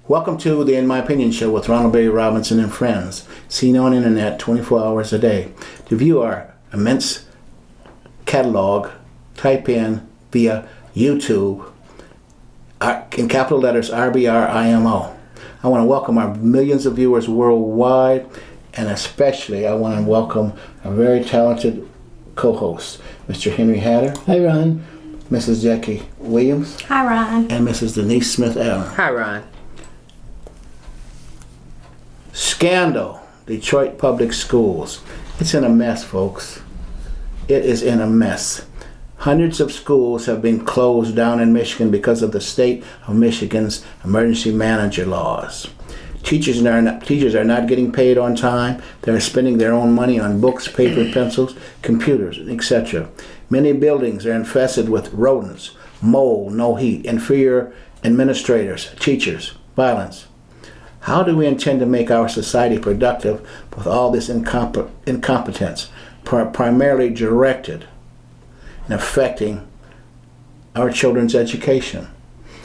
Welcome to the In My Opinion show with Ronald Berry Robinson and friends, seen on internet 24 hours a day. To view our immense catalog, type in via YouTube, in capital letters, RBRIMO. I want to welcome our millions of viewers worldwide, and especially I want to welcome a very talented co-host, Mr. Henry Hatter. Hi, Ron. Mrs. Jackie Williams. Hi, Ron. And Mrs. Denise Smith-Allen. Hi, Ron. Scandal, Detroit Public Schools. It's in a mess, folks. It is in a mess. Hundreds of schools have been closed down in Michigan because of the state of Michigan's emergency manager laws. Teachers are not getting paid on time. They're spending their own money on books, paper, pencils, computers, etc. Many buildings are infested with rodents, mold, no heat, inferior administrators, teachers, violence. How do we intend to make our society productive with all this incompetence, primarily directed and affecting our children's education?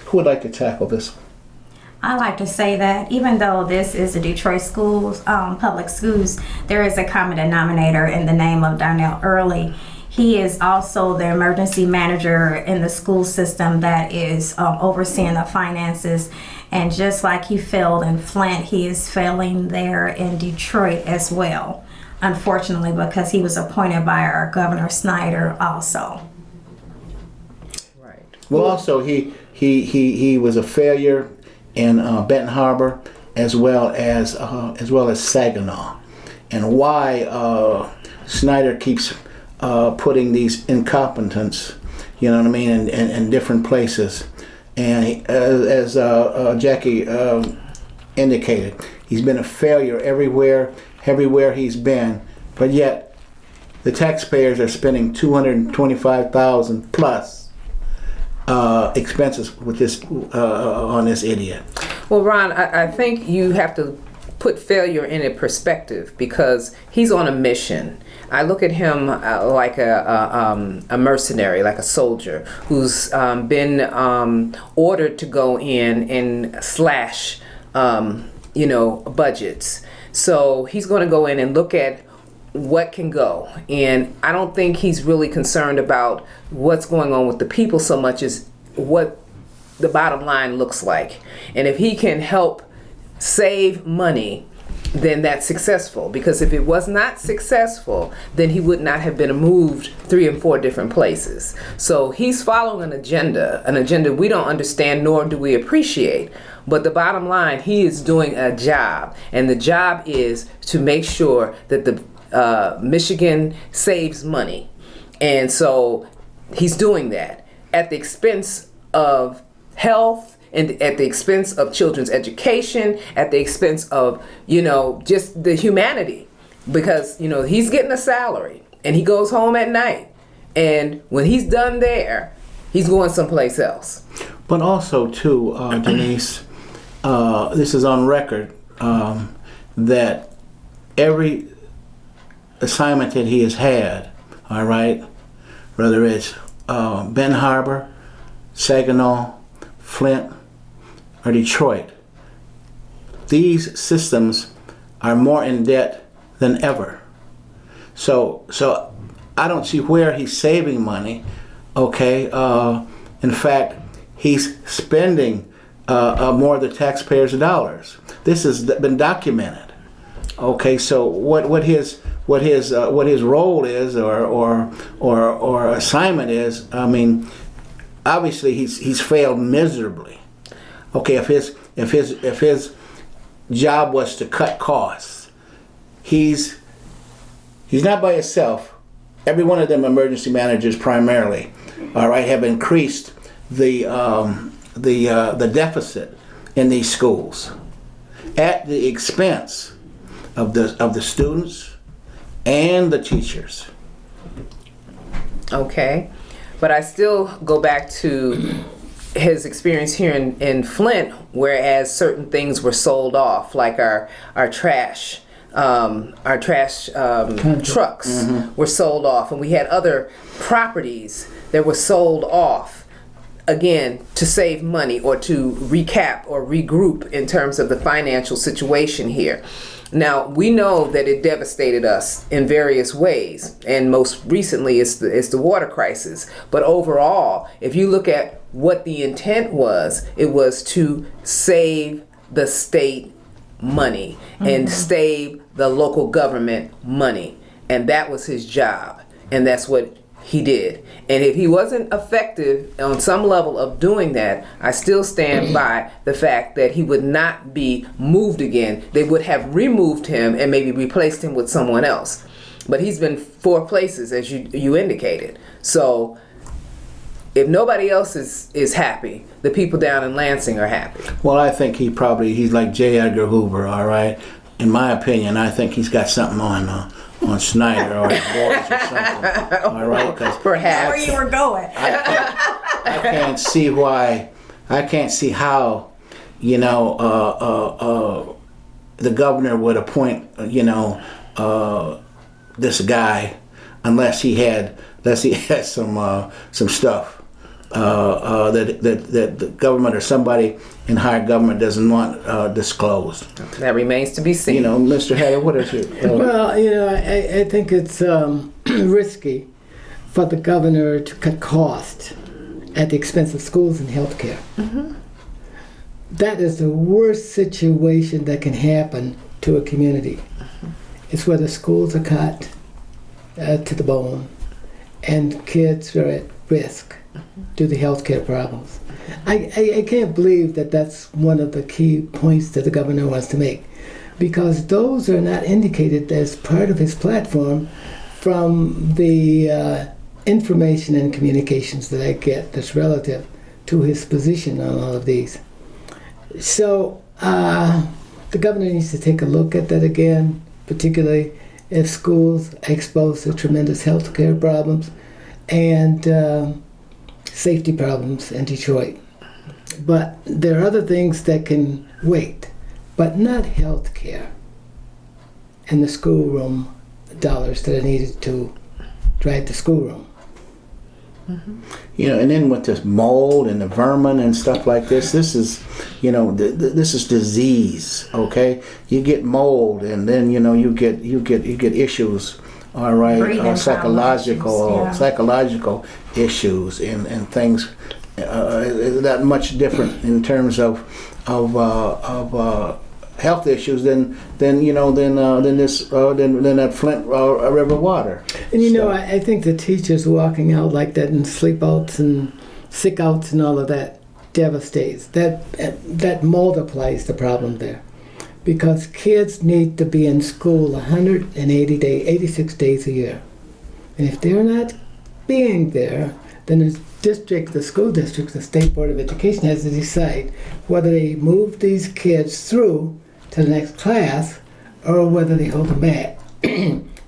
Who would like to tackle this? I like to say that even though this is a Detroit schools, public schools, there is a common denominator in the name of Darnell Early. He is also the emergency manager in the school system that is overseeing the finances. And just like he failed in Flint, he is failing there in Detroit as well, unfortunately, because he was appointed by our Governor Snyder also. Right. Well, also he was a failure in Benton Harbor as well as Saginaw, and why Snyder keeps putting these incompetents, you know what I mean, in different places. And as Jackie indicated, he's been a failure everywhere he's been, but yet the taxpayers are spending $225,000 plus expenses with this on this idiot. Well, Ron, I think you have to put failure in a perspective because he's on a mission. I look at him like a mercenary, like a soldier who's been ordered to go in and slash, budgets. So he's going to go in and look at what can go. And I don't think he's really concerned about what's going on with the people so much as what the bottom line looks like. And if he can help save money, then that's successful. Because if it was not successful, then he would not have been moved 3 and 4 different places. So he's following an agenda we don't understand nor do we appreciate. But the bottom line, he is doing a job. And the job is to make sure that the Michigan saves money. And so he's doing that at the expense of health, and at the expense of children's education, at the expense of, just the humanity. Because, he's getting a salary and he goes home at night. And when he's done there, he's going someplace else. But also, too, Denise, this is on record, that every assignment that he has had, all right, whether it's Ben Harbor, Saginaw, Flint, or Detroit, these systems are more in debt than ever. So I don't see where he's saving money. Okay, in fact, he's spending more of the taxpayers' dollars. This has been documented. Okay, so what his role is or assignment is, I mean, obviously he's failed miserably. Okay, if his job was to cut costs, he's not by himself. Every one of them emergency managers primarily, all right, have increased the deficit in these schools at the expense of the students and the teachers. Okay, but I still go back to his experience here in Flint, whereas certain things were sold off, like our trash trucks were sold off, and we had other properties that were sold off again, to save money or to recap or regroup in terms of the financial situation here. Now, we know that it devastated us in various ways, and most recently it's the water crisis. But overall, if you look at what the intent was, it was to save the state money and save the local government money. And that was his job, and that's what he did. And if he wasn't effective on some level of doing that, I still stand by the fact that he would not be moved again. They would have removed him and maybe replaced him with someone else. But he's been 4 places, as you indicated. So if nobody else is happy, the people down in Lansing are happy. Well, I think he's like J. Edgar Hoover, all right? In my opinion, I think he's got something on Snyder or his boys or something. All right, because perhaps where you were going. I can't see why. I can't see how, the governor would appoint, this guy, unless he had some stuff that the government or somebody in higher government doesn't want disclosed. That remains to be seen. Mr. Hatter, what is your... Well, I think it's risky for the governor to cut costs at the expense of schools and healthcare. That is the worst situation that can happen to a community. It's where the schools are cut to the bone and kids are at risk due to healthcare problems. I can't believe that that's one of the key points that the governor wants to make, because those are not indicated as part of his platform from the information and communications that I get that's relative to his position on all of these. So the governor needs to take a look at that again, particularly if schools are exposed to tremendous healthcare problems and safety problems in Detroit. But there are other things that can wait, but not health care and the schoolroom dollars that are needed to drive the schoolroom. And then with this mold and the vermin and stuff like this is, this is disease. Okay, you get mold, and then you get issues. All right, psychological issues and things that much different in terms of health issues than that Flint River water. And I think the teachers walking out like that and sleep outs and sick outs and all of that devastates. That multiplies the problem there, because kids need to be in school 180 days, 86 days a year. And if they're not being there, then the school district, the State Board of Education has to decide whether they move these kids through to the next class or whether they hold them back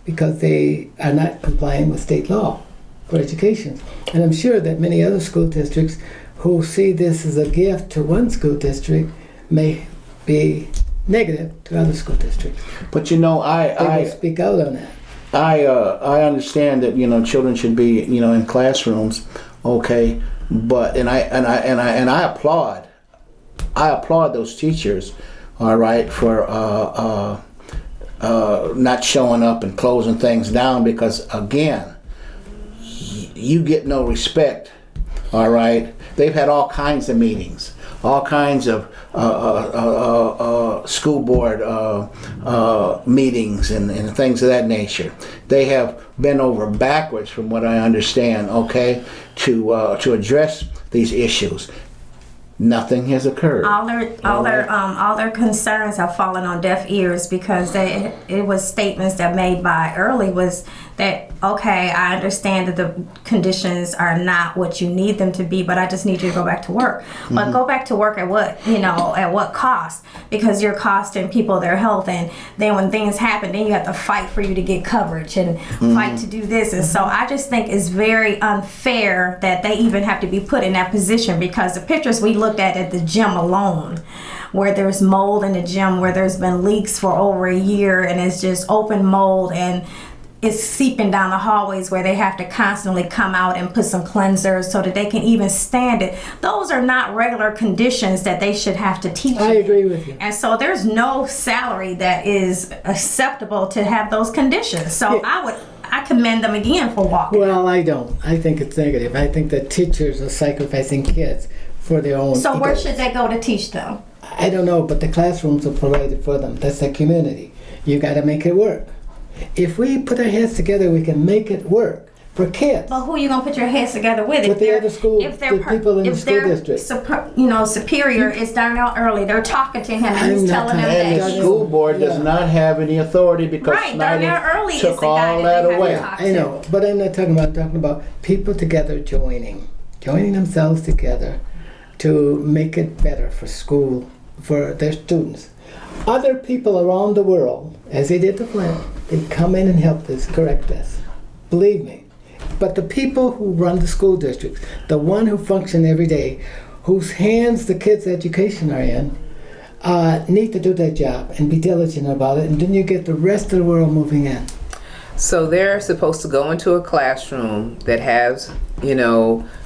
because they are not complying with state law for education. And I'm sure that many other school districts who see this as a gift to one school district may be negative to other school districts. But they will speak out on that. I understand that children should be in classrooms, okay, but and I applaud those teachers, all right, for not showing up and closing things down, because again, you get no respect, all right. They've had all kinds of meetings, all kinds of school board meetings and things of that nature. They have bent over backwards, from what I understand, okay, to address these issues. Nothing has occurred. All their concerns have fallen on deaf ears, because it was statements that made by Early was that, okay, I understand that the conditions are not what you need them to be, but I just need you to go back to work. But go back to work at what, at what cost? Because you're costing people their health, and then when things happen, then you have to fight for you to get coverage and fight to do this. And so I just think it's very unfair that they even have to be put in that position, because the pictures we looked at the gym alone, where there's mold in the gym, where there's been leaks for over a year, and it's just open mold, and is seeping down the hallways where they have to constantly come out and put some cleansers so that they can even stand it. Those are not regular conditions that they should have to teach. I agree with you. And so there's no salary that is acceptable to have those conditions. So I commend them again for walking. Well, I don't. I think it's negative. I think that teachers are sacrificing kids for their own. So where egos. should they go to teach them? I don't know, but the classrooms are provided for them. That's the community. You got to make it work. If we put our heads together, we can make it work for kids. Well, who are you gonna put your heads together with? With the other school, the people in the school district. Superior is Darnell Early. They're talking to him and I'm he's not telling them talking- And that the he's school board does Yeah. not have any authority because right. Darnell Snyder Early is took the guy all that that they away. have to talk I know, but I'm not talking about. I'm talking about people together joining themselves together to make it better for school, for their students. Other people around the world, as they did to Flint, they come in and help us correct this. Believe me. But the people who run the school districts, the one who function every day, whose hands the kids' education are in, need to do their job and be diligent about it, and then you get the rest of the world moving in. So they're supposed to go into a classroom that has,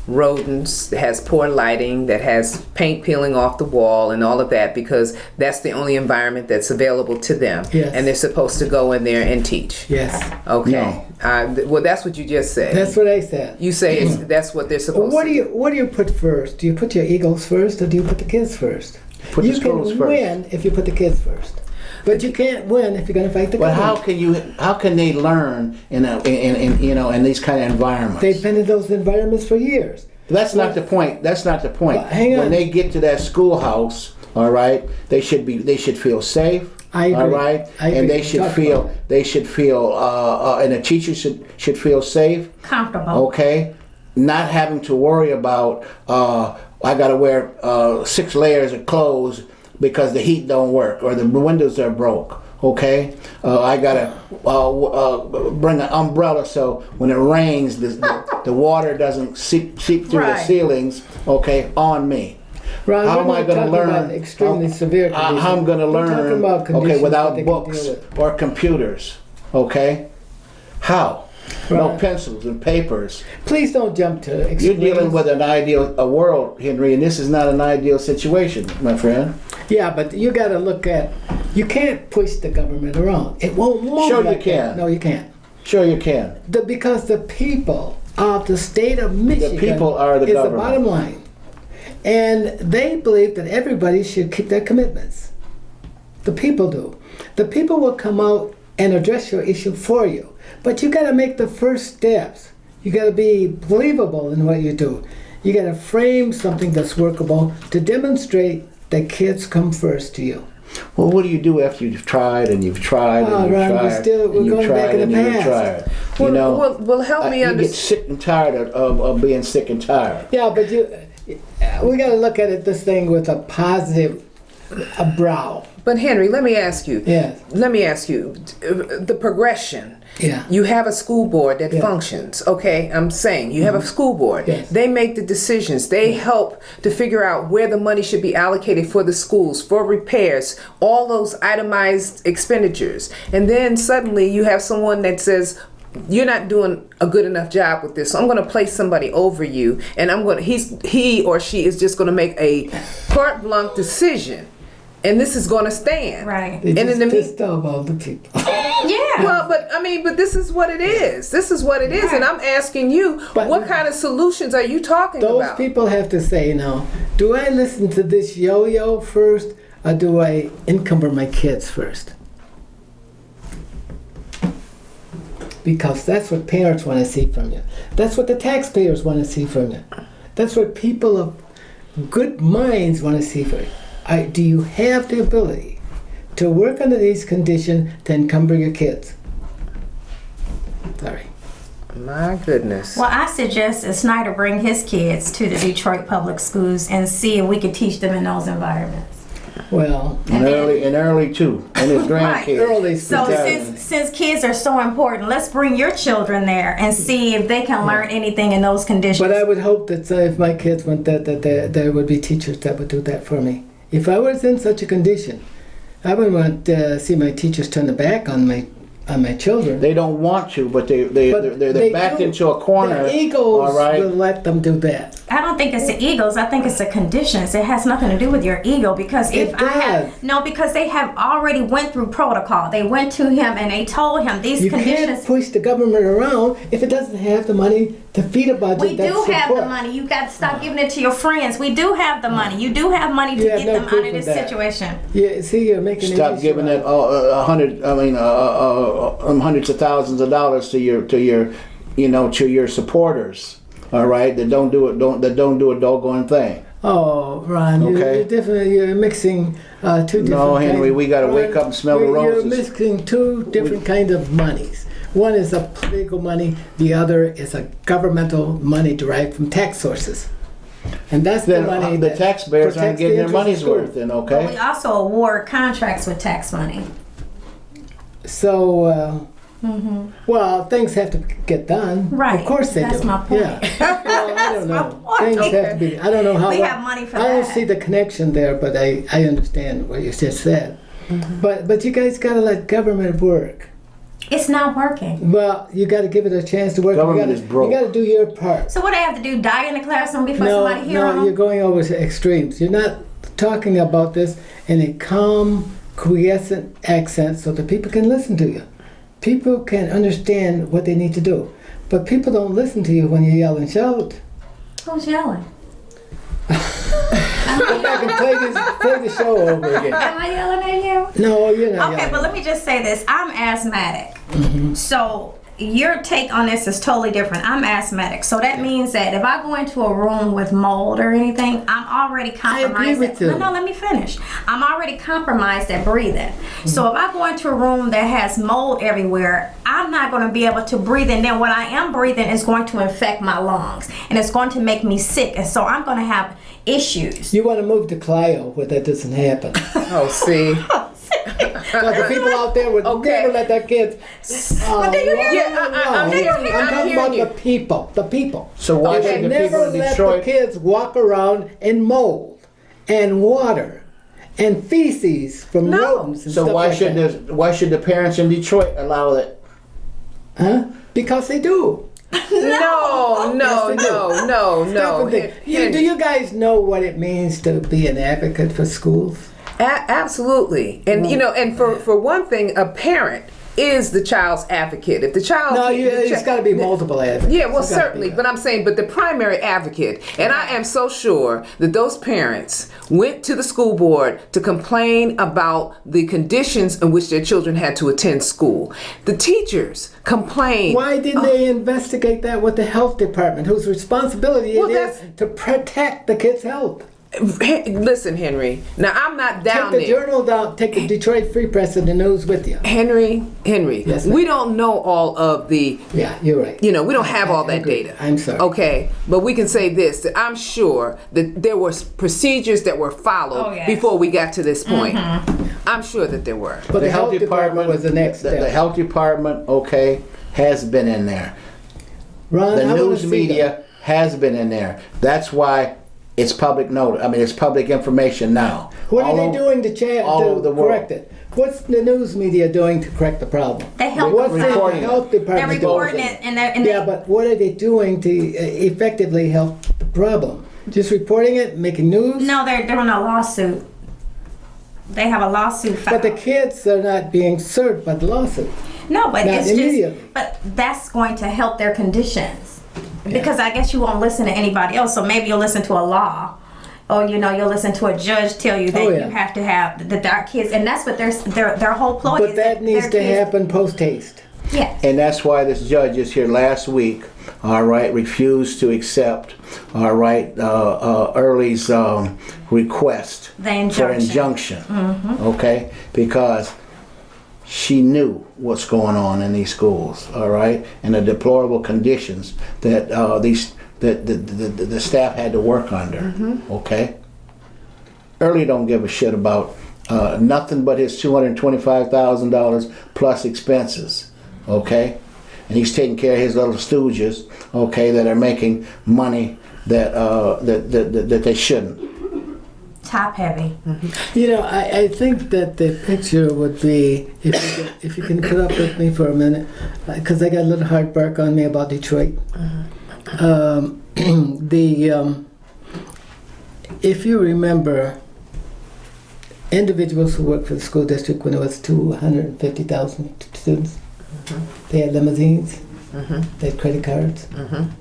rodents, that has poor lighting, that has paint peeling off the wall and all of that, because that's the only environment that's available to them. Yes. And they're supposed to go in there and teach. Yes, Okay. Well, that's what you just said. that's what I said. You say that's what they're supposed What to do you put first? Do you put your egos first, or do you put the kids first? Put the you schools can first. win if you put the kids first, but you can't win if you're going to fight the But government. how can they learn in these kind of environments? They've been in those environments for years. That's not the point. That's not the point. But hang on. When they get to that schoolhouse, all right, they should feel safe. I agree. All right, I agree. and they should Talk feel about and the teacher should feel safe. comfortable. Okay, not having to worry about I got to wear 6 layers of clothes because the heat don't work or the windows are broke. Okay, I gotta bring an umbrella so when it rains, the water doesn't seep through the Right. ceilings. Okay, on me. Ron, How we're am I not going to talking learn? about extremely severe conditions. How I'm going to We're talking learn? about conditions that Without they can books deal with. or computers. Okay, how? No Right. pencils and papers. Please don't jump to You're extremes. dealing with a world, Henry, and this is not an ideal situation, my friend. Yeah, but you got to look at. You can't push the government around. It won't move. Sure you like can. that. No, you can't. Sure, you can. Because the people of the state of Michigan people are the is government. the bottom line. And they believe that everybody should keep their commitments. The people do. The people will come out and address your issue for you. But you got to make the first steps. You got to be believable in what you do. You got to frame something that's workable to demonstrate that kids come first to you. Well, what do you do after you've tried and you've tried and Oh, you've Ron, tried we're and you've going back tried in the and you've past. tried? Well, help me you get understand. sick and tired of being sick and tired. Yeah, but we got to look at this thing with a positive brow. But Henry, let me ask you. Yes. Let me ask you the progression. Yeah. You have a school board that Yeah. functions. Okay, I'm saying you have a school board. Yes. They make the decisions. They help to figure out where the money should be allocated for the schools, for repairs, all those itemized expenditures. And then suddenly you have someone that says, you're not doing a good enough job with this, so I'm going to place somebody over you, and he or she is just going to make a carte blanche decision, and this is going to stand. Right. They And just in the pissed off all the people. Yeah. Well, but this is what it is. This is what it is, and I'm asking you, But- what kind of solutions are you talking Those about? people have to say now, do I listen to this yo-yo first, or do I encumber my kids first? Because that's what parents want to see from you. That's what the taxpayers want to see from you. That's what people of good minds want to see from you. Do you have the ability to work under these conditions to encumber your kids? Sorry. My goodness. Well, I suggest that Snyder bring his kids to the Detroit public schools and see if we could teach them in those environments. Well, And early too, and his Right. grandkids. Early So since kids are so important, let's bring your children there and see if they can learn anything in those conditions. but I would hope that if my kids went that there would be teachers that would do that for me. If I was in such a condition, I wouldn't want to see my teachers turn their back on my children. They don't want to, but they're backed do. into a corner. The egos all right? will let them do that. I don't think it's the egos. I think it's the conditions. It has nothing to do with your ego because if It I have does. no, because they have already went through protocol. They went to him and they told him these You conditions. can't push the government around if it doesn't have the money to feed a budget. We that do have the support. money. You got to stop giving it to your friends. We do have the money. You do have money to You have get no them out proof of of this that. situation. Yeah, see, you're making an Stop issue giving out it hundreds of thousands of dollars to your to your supporters. All right, that don't do a doggone thing. Oh, Ron, Okay. you're mixing two different. No, Henry, we gotta Ron, wake up and smell the roses. You're mixing two different kinds of monies. One is a political money. The other is a governmental money derived from tax sources, and that's Then the money the that taxpayers aren't protects the getting their interest of money's school. worth. Then But okay. we also award contracts with tax money. So, well, things have to get done. Right. Of course they That's do. my point. Yeah. Well, I don't my know. point. Things Okay. have to be. I don't know how. We have money for I don't that. see the connection there, but I understand what you just said. But you guys gotta let government work. It's not working. Well, you got to give it a chance to work. Government you is broke. got to do your part. So what I have to do? Die in the classroom before No, somebody hear no, them? you're going over to extremes. You're not talking about this in a calm, quiescent accent so that people can listen to you. People can understand what they need to do. But people don't listen to you when you yell and shout. Who's yelling? Go back and play the show over again. Am I yelling at you? No, you're not Okay, yelling. but let me just say this. I'm asthmatic. So your take on this is totally different. I'm asthmatic. So that means that if I go into a room with mold or anything, I'm already compromised. I agree with you. No, let me finish. I'm already compromised at breathing. So if I go into a room that has mold everywhere, I'm not going to be able to breathe. And then what I am breathing is going to infect my lungs. And it's going to make me sick. And so I'm going to have issues. You want to move to Clio where that doesn't happen. Oh, see. But the people out there would Okay. never let their kids. But do you hear Yeah, I'm hearing you. I'm I'm talking hearing about you. the people. The people. So why They should the never people in let Detroit? the kids walk around in mold and water and feces from No. rodents and So stuff why like should that. why should the parents in Detroit allow it? Huh? Because they do. No, no, Yes, they do. no. Stop and think. Do you guys know what it means to be an advocate for schools? Absolutely. And and for one thing, a parent is the child's advocate. If the child No, it's got to be multiple advocates. Yeah, well, It's gotta certainly, be but I'm saying, but the primary advocate, and I am so sure that those parents went to the school board to complain about the conditions in which their children had to attend school. The teachers complained. Why didn't they investigate that with the health department, whose responsibility Well, it is that's- to protect the kids' health? Listen, Henry. Now I'm not down Take the there. journal down. Take the Detroit Free Press and the news with you. Henry. Yes, ma'am. We don't know all of the. Yeah, you're right. We don't have all I that agree. data. I'm sorry. Okay, but we can say this: that I'm sure that there were procedures that were followed Oh, yes. before we got to this point. I'm sure that there were. But the health department was the next step. The health department, okay, has been in there. Ron, The I wanna news see media them. has been in there. That's why it's public notice. I mean, it's public information now. What are All they over- doing all over the to world. correct it? What's the news media doing to correct the problem? They help What's the reporting health They're department reporting doing? it, and Yeah, but what are they doing to effectively help the problem? Just reporting it, making news? no, they're doing a lawsuit. They have a lawsuit filed. But the kids are not being served by the lawsuit. No, but Not it's immediately. just, but that's going to help their conditions. Because I guess you won't listen to anybody else, so maybe you'll listen to a law. Or, you'll listen to a judge tell you that Oh, yeah. you have to have the dark kids, and that's what their whole ploy But is. that needs their to kids- happen post-haste. Yes. And that's why this judge is here last week, all right, refused to accept, all right, Early's request The injunction. for injunction, okay, because she knew what's going on in these schools, all right, and the deplorable conditions that the staff had to work under, okay. Early don't give a shit about nothing but his $225,000 plus expenses, okay? And he's taking care of his little stooges, okay, that are making money that they shouldn't. top heavy. You know, I think that the picture would be, if you can put up with me for a minute, because I got a little heartburn on me about Detroit. If you remember, individuals who worked for the school district when it was 250,000 students, they had limousines, they had credit cards,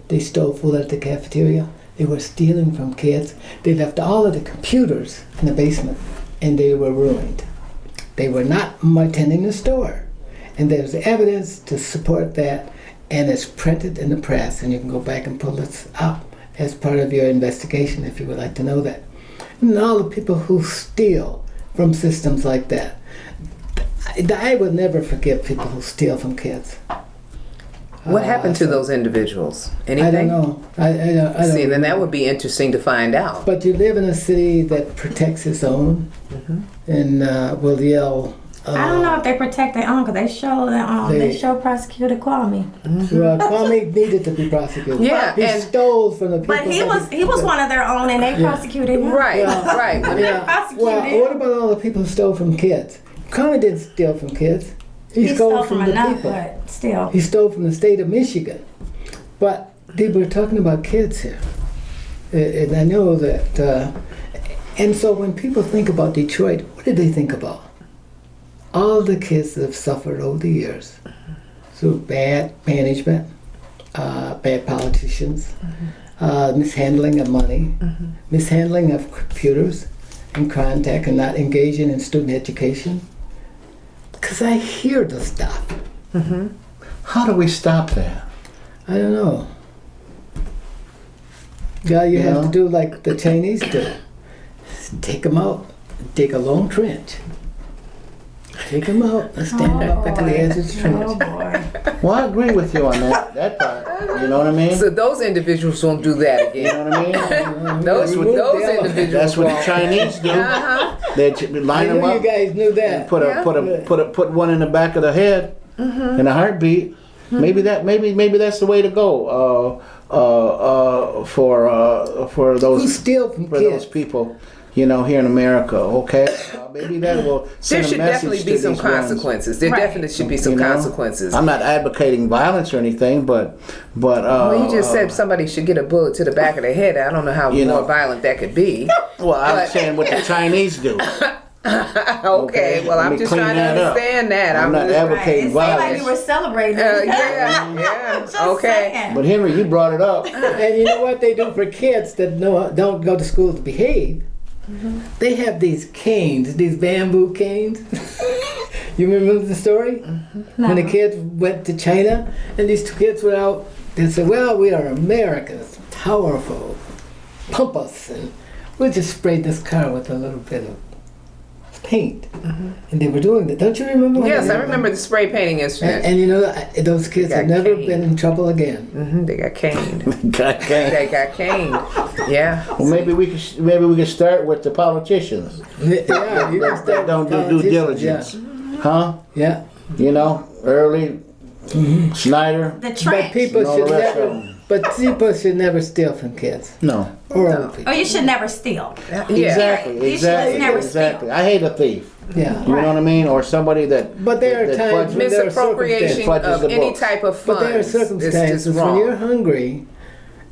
they stole food at the cafeteria, they were stealing from kids, they left all of the computers in the basement, and they were ruined. They were not attending the store. And there's evidence to support that, and it's printed in the press, and you can go back and pull this up as part of your investigation if you would like to know that. And all the people who steal from systems like that. I would never forgive people who steal from kids. What happened to those individuals? Anything? I don't know. I don't See, then know. that would be interesting to find out. But you live in a city that protects its own, and will yell. I don't know if they protect their own, because they show prosecutor Kwame. Well, Kwame needed to be prosecuted. Yeah, he and- stole from the people. But he was one of their own, and they prosecuted him. Right, Yeah. right. Yeah. prosecuted Well, him. what about all the people who stole from kids? Kwame didn't steal from kids. He stole from from the enough, people. but still. He stole from the state of Michigan. But we're talking about kids here. And I know that. And so when people think about Detroit, what do they think about? All the kids that have suffered over the years through bad management, bad politicians, mishandling of money, mishandling of computers and contact, and not engaging in student education. Because I hear the stuff. How do we stop that? I don't know. Yeah, you have to do like the Chinese do. Take them out, dig a long trench. Take them out and stand up at the edge of the trench. Oh boy. Well, I agree with you on that part. You know what I mean? So those individuals won't do that You again. know what I mean? Those Remove the individuals That's what the won't. Chinese do. They line I them knew you up guys knew and that. put one in the back of the head in a heartbeat. Maybe that's the way to go for those Who steal from for kids? those people. You know, here in America, okay? Maybe that will There send a should message definitely to be some these ones. consequences. There Right. definitely should be some You know? consequences. I'm not advocating violence or anything, but Well, you just said somebody should get a bullet to the back of the head. I don't know how You more know. violent that could be. well, I'm but- saying what the Chinese do. Okay, well, Let I'm me just clean trying to that up. understand that. I'm not Right. advocating It seemed like violence. you were celebrating. yeah, Just okay. saying. But Henry, you brought it up. And you know what they do for kids that don't go to school to behave? They have these canes, these bamboo canes. You remember the story? When the kids went to China and these two kids were out, they said, well, we are Americans, powerful, pump us, and we'll just spray this car with a little bit of paint. And they were doing that. Don't you remember? when Yes, they- I remember the spray painting instrument. And you know, those kids They have got never caned. been in trouble again. They got caned. Okay. They got caned. Yeah. Well, maybe we could start with the politicians Yeah, you can that start don't do due politicians, diligence, huh? Yeah. You know, Early, Snyder. The But trench. people And all should the rest of never. them. But people should never steal from kids No. or old people. Oh, you should never steal. Yeah. Exactly. You should never Exactly. I hate a thief. Yeah. You know what I mean? Or somebody that. But there are that times fudges- when there are Misappropriation Fudges of the any books. type of But there are funds is just circumstances when you're wrong. hungry,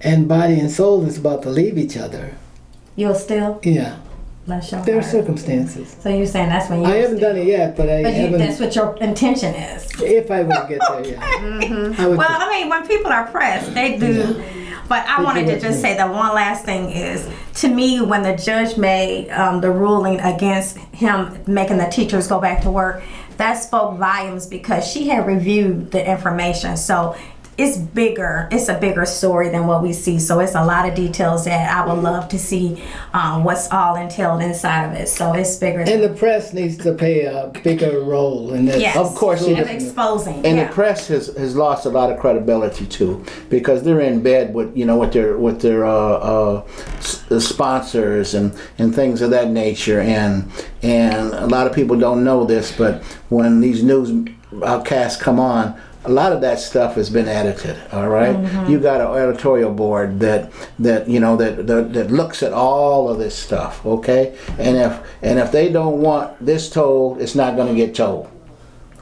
and body and soul is about to leave each other. You'll steal. Yeah. Bless your There are heart. circumstances. So you're saying that's when you. I haven't done it yet, but I But haven't. that's what your intention is. If I would get there, yeah. I would. Well, I mean, when people are pressed, they do. But I wanted to do. just say that one last thing is, to me, when the judge made the ruling against him making the teachers go back to work, that spoke volumes because she had reviewed the information. So it's bigger. It's a bigger story than what we see. So it's a lot of details that I would love to see what's all entailed inside of it. So it's bigger. And the press needs to play a bigger role in this. Yes. Of course, And it- exposing. And yeah. the press has lost a lot of credibility too, because they're in bed with their sponsors and things of that nature, and a lot of people don't know this, but when these newscasts come on, a lot of that stuff has been edited. All right, you got an editorial board that looks at all of this stuff. Okay, and if they don't want this told, it's not going to get told.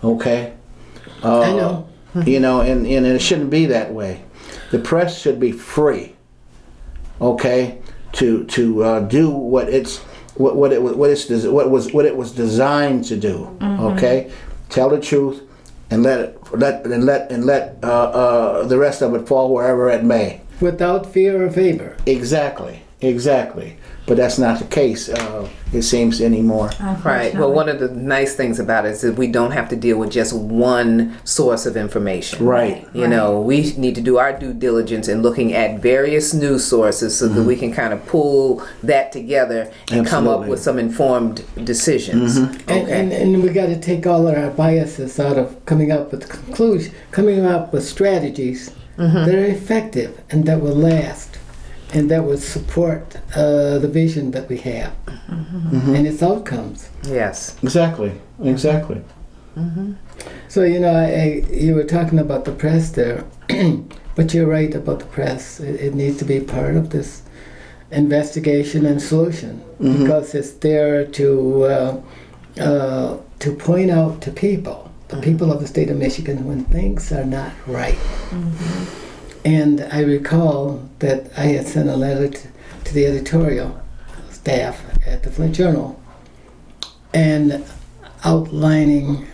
Okay, I know. and it shouldn't be that way. The press should be free. Okay, to do what it was designed to do. Okay, tell the truth and let the rest of it fall wherever it may. Without fear or favor. Exactly. But that's not the case, it seems, anymore. Right. Well, one of the nice things about it is that we don't have to deal with just one source of information. Right. You know, we need to do our due diligence in looking at various news sources so that we can kind of pull that together and come up with some informed decisions. And we got to take all of our biases out of coming up with strategies that are effective and that will last. And that would support the vision that we have and its outcomes. Yes. Exactly. So, you were talking about the press there, but you're right about the press. It needs to be part of this investigation and solution because it's there to point out to people, the people of the state of Michigan, when things are not right. And I recall that I had sent a letter to the editorial staff at the Flint Journal and outlining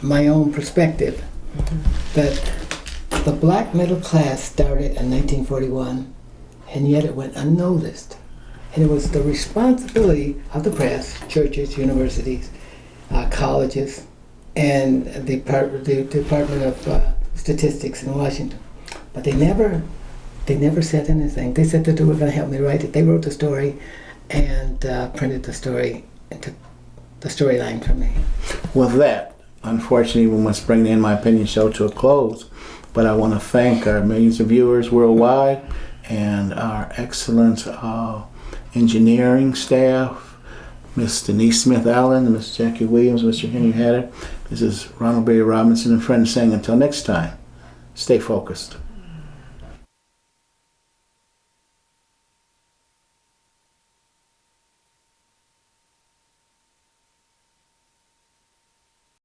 my own perspective that the black middle class started in 1941 and yet it went unnoticed. And it was the responsibility of the press, churches, universities, colleges, and the Department of Statistics in Washington. But they never said anything. They said that they were going to help me write it. They wrote the story and printed the story and took the storyline from me. With that, unfortunately, we must bring the In My Opinion show to a close. But I want to thank our millions of viewers worldwide and our excellent engineering staff, Miss Denise Smith-Allen, Miss Jackie Williams, Mr. Henry Hatter. This is Ronald B. Robinson and friends saying until next time, stay focused.